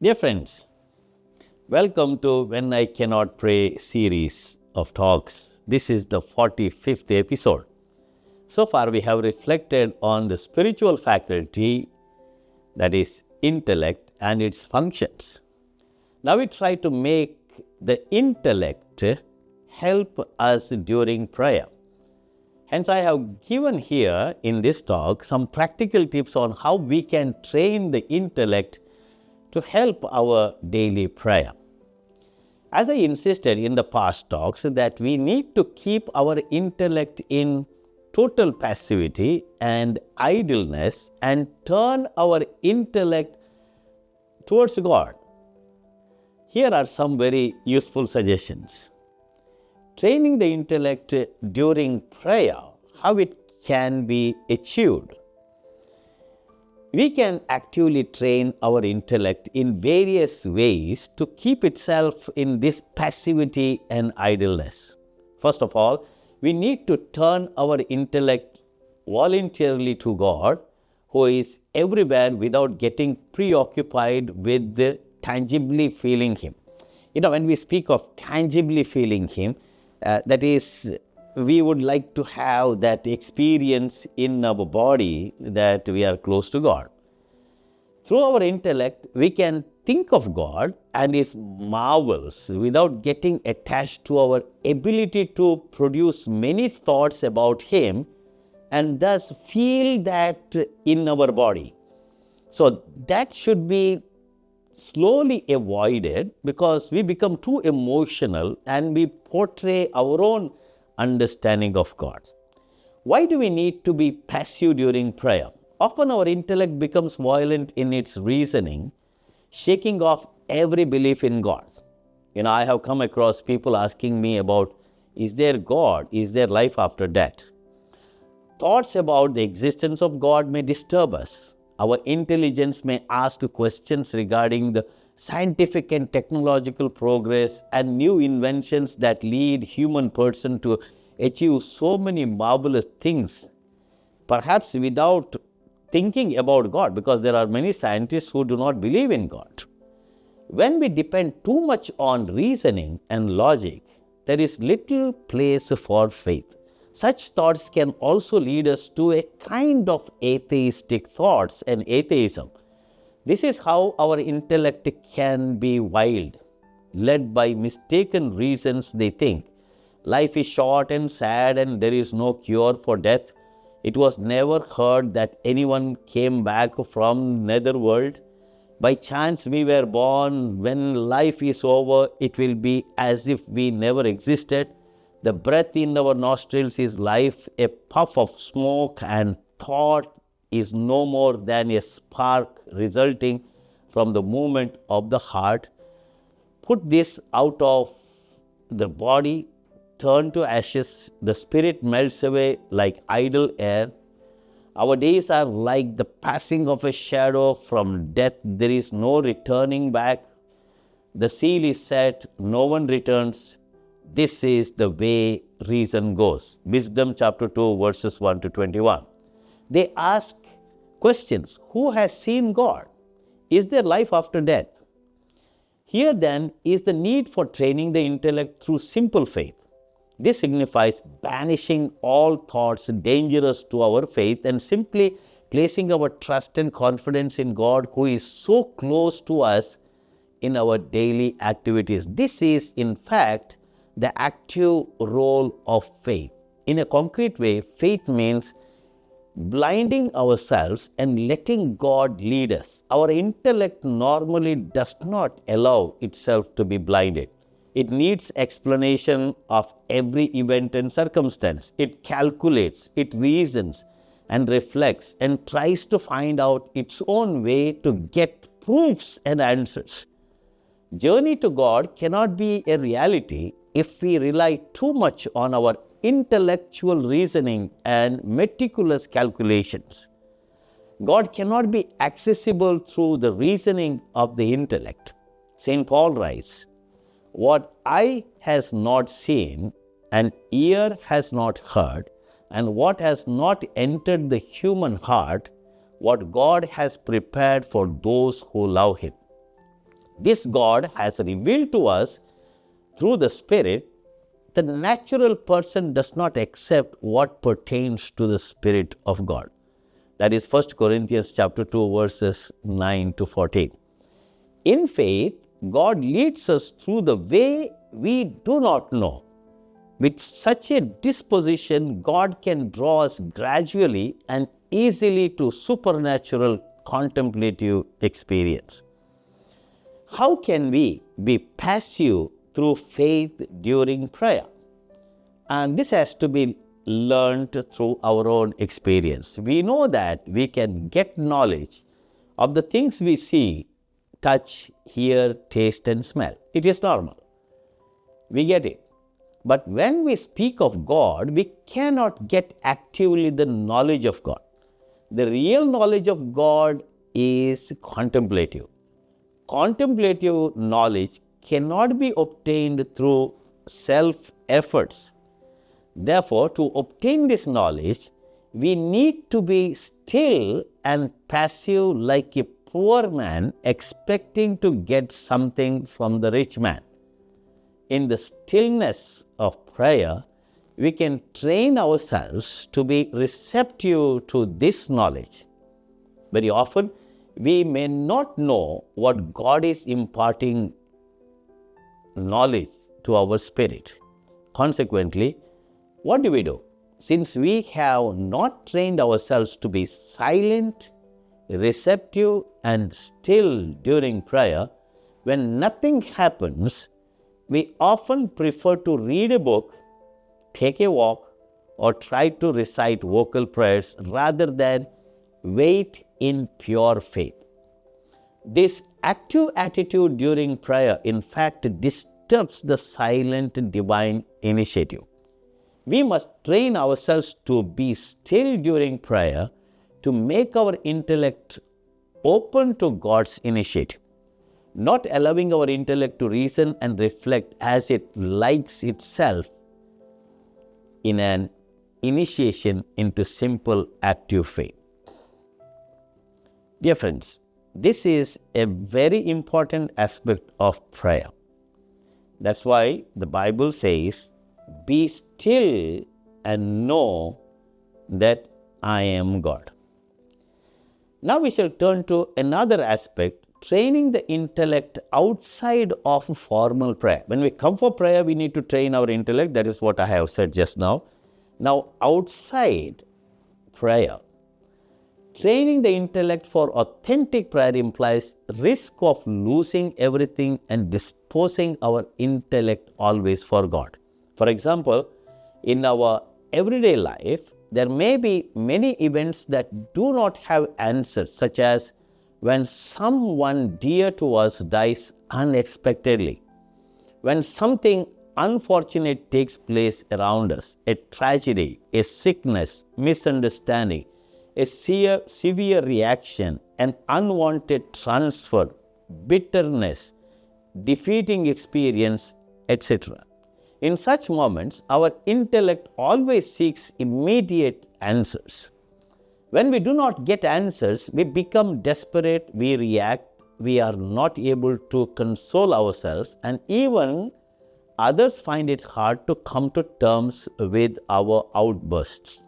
Dear friends, welcome to When I Cannot Pray series of talks. This is the 45th episode. So far we have reflected on the spiritual faculty, that is intellect, and its functions. Now we try to make the intellect help us during prayer. Hence I have given here in this talk some practical tips on how we can train the intellect to help our daily prayer. As I insisted in the past talks that we need to keep our intellect in total passivity and idleness and turn our intellect towards God. Here are some very useful suggestions. Training the intellect during prayer, how it can be achieved. We can actively train our intellect in various ways to keep itself in this passivity and idleness. First of all, we need to turn our intellect voluntarily to God, who is everywhere without getting preoccupied with tangibly feeling Him. When we speak of tangibly feeling Him, that is, we would like to have that experience in our body that we are close to God. Through our intellect, we can think of God and His marvels without getting attached to our ability to produce many thoughts about Him and thus feel that in our body. So that should be slowly avoided because we become too emotional and we portray our own understanding of God. Why do we need to be passive during prayer? Often our intellect becomes violent in its reasoning, shaking off every belief in God. I have come across people asking me about, is there God? Is there life after death? Thoughts about the existence of God may disturb us. Our intelligence may ask questions regarding the scientific and technological progress and new inventions that lead human person to achieve so many marvelous things, perhaps without thinking about God, because there are many scientists who do not believe in God. When we depend too much on reasoning and logic, there is little place for faith. Such thoughts can also lead us to a kind of atheistic thoughts and atheism. This is how our intellect can be wild, led by mistaken reasons. They think life is short and sad and there is no cure for death. It was never heard that anyone came back from netherworld. By chance we were born. When life is over, it will be as if we never existed. The breath in our nostrils is life, a puff of smoke, and thought is no more than a spark resulting from the movement of the heart. Put this out of the body, turn to ashes, the spirit melts away like idle air. Our days are like the passing of a shadow from death. There is no returning back. The seal is set, no one returns. This is the way reason goes. Wisdom chapter 2 verses 1 to 21. They ask questions. Who has seen God? Is there life after death? Here then is the need for training the intellect through simple faith. This signifies banishing all thoughts dangerous to our faith and simply placing our trust and confidence in God, who is so close to us in our daily activities. This is in fact the active role of faith. In a concrete way, faith means blinding ourselves and letting God lead us. Our intellect normally does not allow itself to be blinded. It needs explanation of every event and circumstance. It calculates, it reasons and reflects and tries to find out its own way to get proofs and answers. Journey to God cannot be a reality if we rely too much on our intellectual reasoning and meticulous calculations. God cannot be accessible through the reasoning of the intellect. St. Paul writes, "What eye has not seen and ear has not heard, and what has not entered the human heart, what God has prepared for those who love Him." this God has revealed to us through the Spirit, the natural person does not accept what pertains to the Spirit of God. That is 1 Corinthians chapter 2 verses 9 to 14. In faith, God leads us through the way we do not know. With such a disposition, God can draw us gradually and easily to supernatural contemplative experience. How can we be passive through faith during prayer? And this has to be learned through our own experience. We know that we can get knowledge of the things we see, touch, hear, taste and smell. It is normal. We get it. But when we speak of God, we cannot get actively the knowledge of God. The real knowledge of God is contemplative. Contemplative knowledge cannot be obtained through self-efforts. Therefore, to obtain this knowledge, we need to be still and passive like a poor man expecting to get something from the rich man. In the stillness of prayer, we can train ourselves to be receptive to this knowledge. Very often, we may not know what God is imparting knowledge to our spirit. Consequently, what do? Since we have not trained ourselves to be silent, receptive and still during prayer, when nothing happens, we often prefer to read a book, take a walk, or try to recite vocal prayers rather than wait in pure faith. This active attitude during prayer, in fact, disturbs the silent divine initiative. We must train ourselves to be still during prayer to make our intellect open to God's initiative, not allowing our intellect to reason and reflect as it likes itself in an initiation into simple active faith. Dear friends, this is a very important aspect of prayer. That's why the Bible says, "Be still and know that I am God." Now we shall turn to another aspect, training the intellect outside of formal prayer. When we come for prayer, we need to train our intellect. That is what I have said just now. Now, outside prayer, training the intellect for authentic prayer implies risk of losing everything and disposing our intellect always for God. For example, in our everyday life, there may be many events that do not have answers, such as when someone dear to us dies unexpectedly, when something unfortunate takes place around us, a tragedy, a sickness, misunderstanding, a severe reaction, an unwanted transfer, bitterness, defeating experience, etc. In such moments, our intellect always seeks immediate answers. When we do not get answers, we become desperate, we react, we are not able to console ourselves, and even others find it hard to come to terms with our outbursts.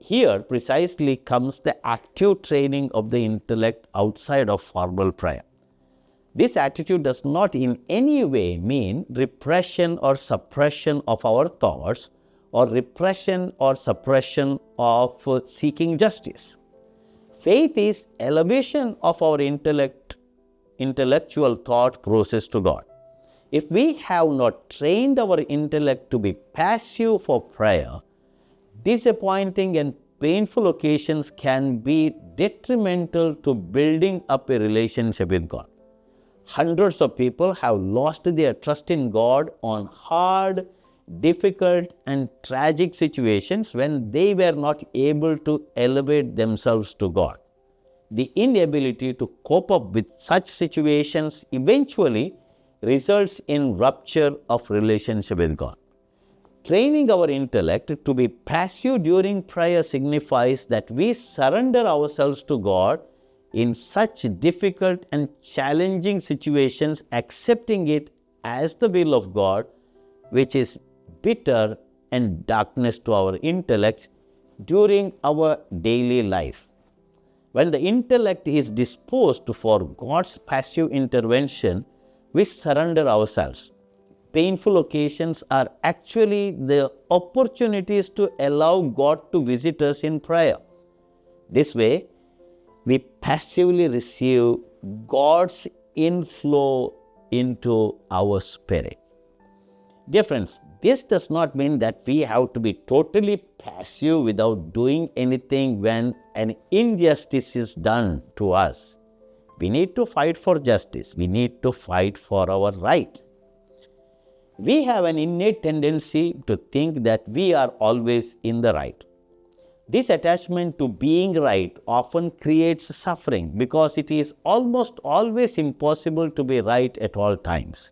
Here precisely comes the active training of the intellect outside of formal prayer. This attitude does not in any way mean repression or suppression of our thoughts or repression or suppression of seeking justice. Faith is elevation of our intellectual thought process to God. If we have not trained our intellect to be passive for prayer, disappointing and painful occasions can be detrimental to building up a relationship with God. Hundreds of people have lost their trust in God on hard, difficult and tragic situations when they were not able to elevate themselves to God. The inability to cope up with such situations eventually results in rupture of relationship with God. Training our intellect to be passive during prayer signifies that we surrender ourselves to God in such difficult and challenging situations, accepting it as the will of God, which is bitter and darkness to our intellect during our daily life. When the intellect is disposed for God's passive intervention, we surrender ourselves. Painful occasions are actually the opportunities to allow God to visit us in prayer. This way, we passively receive God's inflow into our spirit. Dear friends, this does not mean that we have to be totally passive without doing anything when an injustice is done to us. We need to fight for justice. We need to fight for our right. We have an innate tendency to think that we are always in the right. This attachment to being right often creates suffering because it is almost always impossible to be right at all times.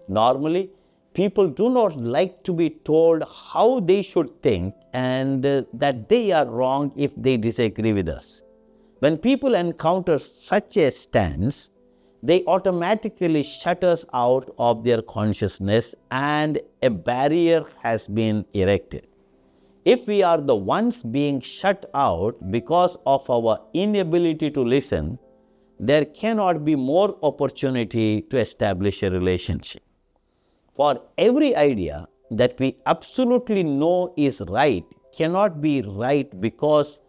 Normally, people do not like to be told how they should think and that they are wrong if they disagree with us. When people encounter such a stance, they automatically shut us out of their consciousness and a barrier has been erected. If we are the ones being shut out because of our inability to listen, there cannot be more opportunity to establish a relationship. For every idea that we absolutely know is right cannot be right because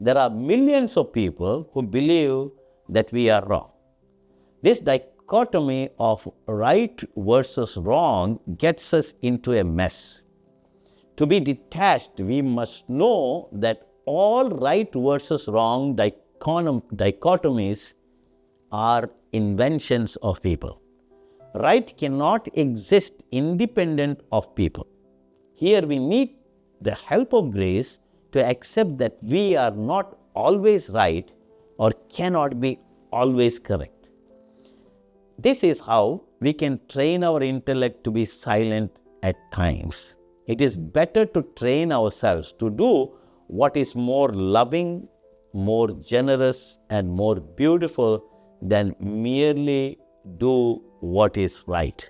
there are millions of people who believe that we are wrong. This dichotomy of right versus wrong gets us into a mess. To be detached, we must know that all right versus wrong dichotomies are inventions of people. Right cannot exist independent of people. Here we need the help of grace to accept that we are not always right or cannot be always correct. This is how we can train our intellect to be silent at times. It is better to train ourselves to do what is more loving, more generous, and more beautiful than merely do what is right.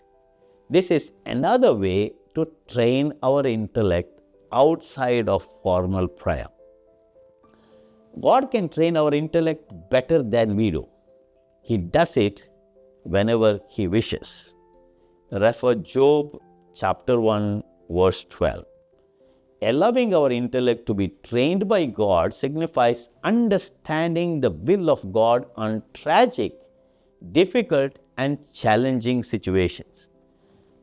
This is another way to train our intellect outside of formal prayer. God can train our intellect better than we do. He does it whenever He wishes. Refer Job chapter 1 verse 12. Allowing our intellect to be trained by God signifies understanding the will of God on tragic, difficult and challenging situations.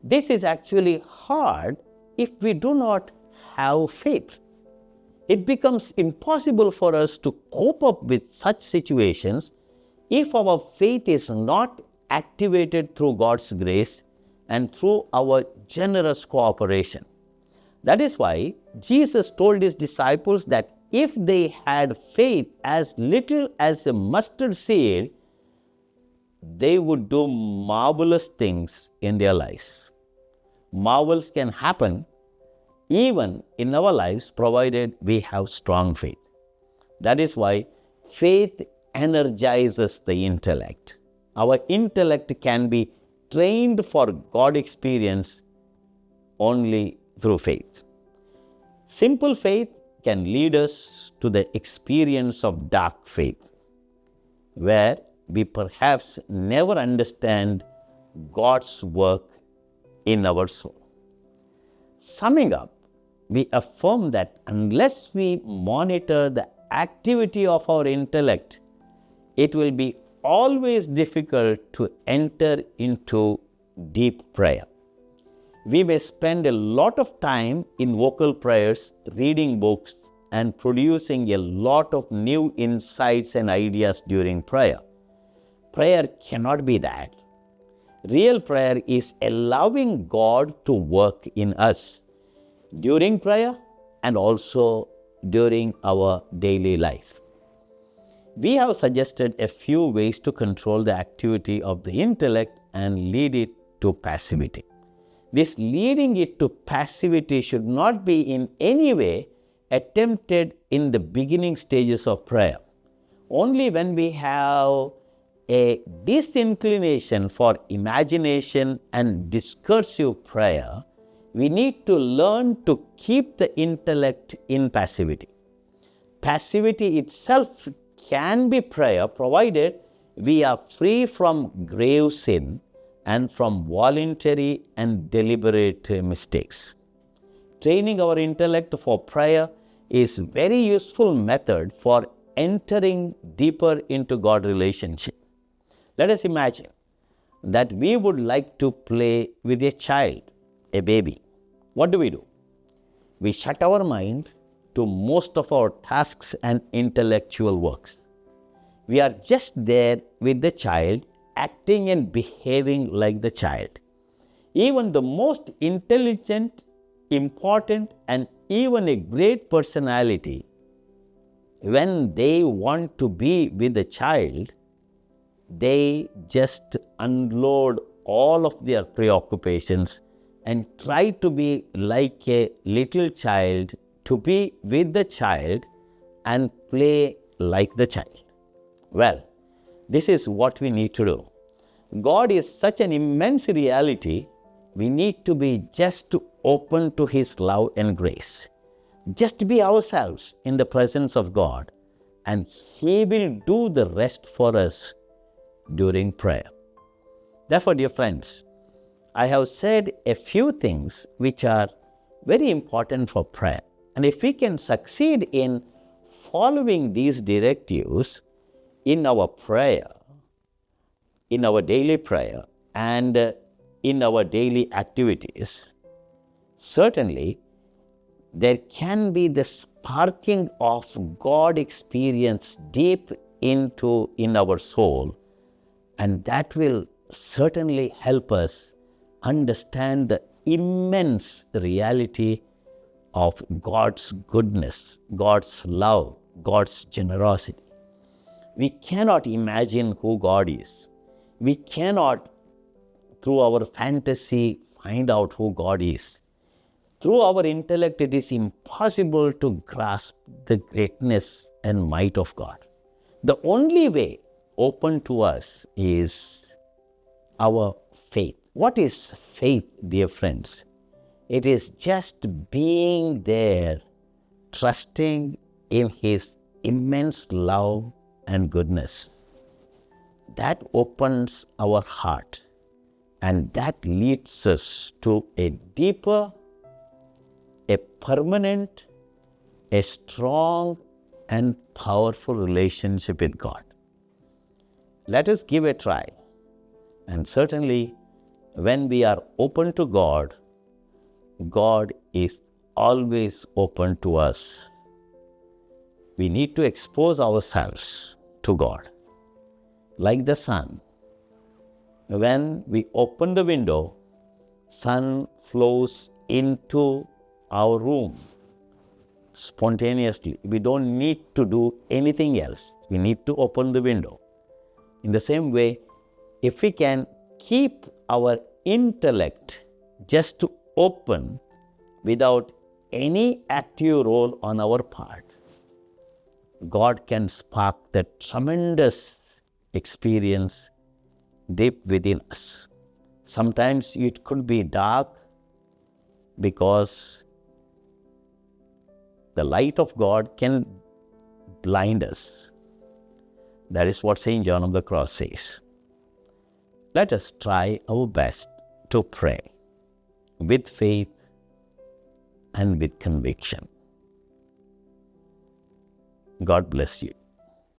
This is actually hard if we do not have faith. It becomes impossible for us to cope up with such situations if our faith is not activated through God's grace and through our generous cooperation. That is why Jesus told His disciples that if they had faith as little as a mustard seed, they would do marvelous things in their lives. Marvels can happen even in our lives provided we have strong faith. That is why faith energizes the intellect. Our intellect can be trained for God experience only through faith. Simple faith can lead us to the experience of dark faith, where we perhaps never understand God's work in our soul. Summing up, we affirm that unless we monitor the activity of our intellect, it will be always difficult to enter into deep prayer. We may spend a lot of time in vocal prayers, reading books, and producing a lot of new insights and ideas during prayer. Prayer cannot be that. Real prayer is allowing God to work in us during prayer and also during our daily life. We have suggested a few ways to control the activity of the intellect and lead it to passivity. This leading it to passivity should not be in any way attempted in the beginning stages of prayer. Only when we have a disinclination for imagination and discursive prayer, we need to learn to keep the intellect in passivity. Passivity itself can be prayer, provided we are free from grave sin and from voluntary and deliberate mistakes. Training our intellect for prayer is a very useful method for entering deeper into God relationship. Let us imagine that we would like to play with a child, a baby. What do? We shut our mind to most of our tasks and intellectual works. We are just there with the child, acting and behaving like the child. Even the most intelligent, important, and even a great personality, when they want to be with the child, they just unload all of their preoccupations and try to be like a little child, to be with the child and play like the child. Well, this is what we need to do. God is such an immense reality. We need to be just open to His love and grace. Just be ourselves in the presence of God, and He will do the rest for us during prayer. Therefore, dear friends, I have said a few things which are very important for prayer. And if we can succeed in following these directives in our prayer, in our daily prayer, and in our daily activities, certainly there can be the sparking of God experience deep in our soul, and that will certainly help us understand the immense reality of God's goodness, God's love, God's generosity. We cannot imagine who God is. We cannot, through our fantasy, find out who God is. Through our intellect, it is impossible to grasp the greatness and might of God. The only way open to us is our faith. What is faith, dear friends? It is just being there, trusting in His immense love and goodness. That opens our heart, and that leads us to a deeper, a permanent, a strong and powerful relationship with God. Let us give a try. And certainly, when we are open to God, God is always open to us. We need to expose ourselves to God. Like the sun, when we open the window, sun flows into our room spontaneously. We don't need to do anything else. We need to open the window. In the same way, if we can keep our intellect just open without any active role on our part, God can spark that tremendous experience deep within us. Sometimes it could be dark because the light of God can blind us. That is what St. John of the Cross says. Let us try our best to pray with faith and with conviction. God bless you.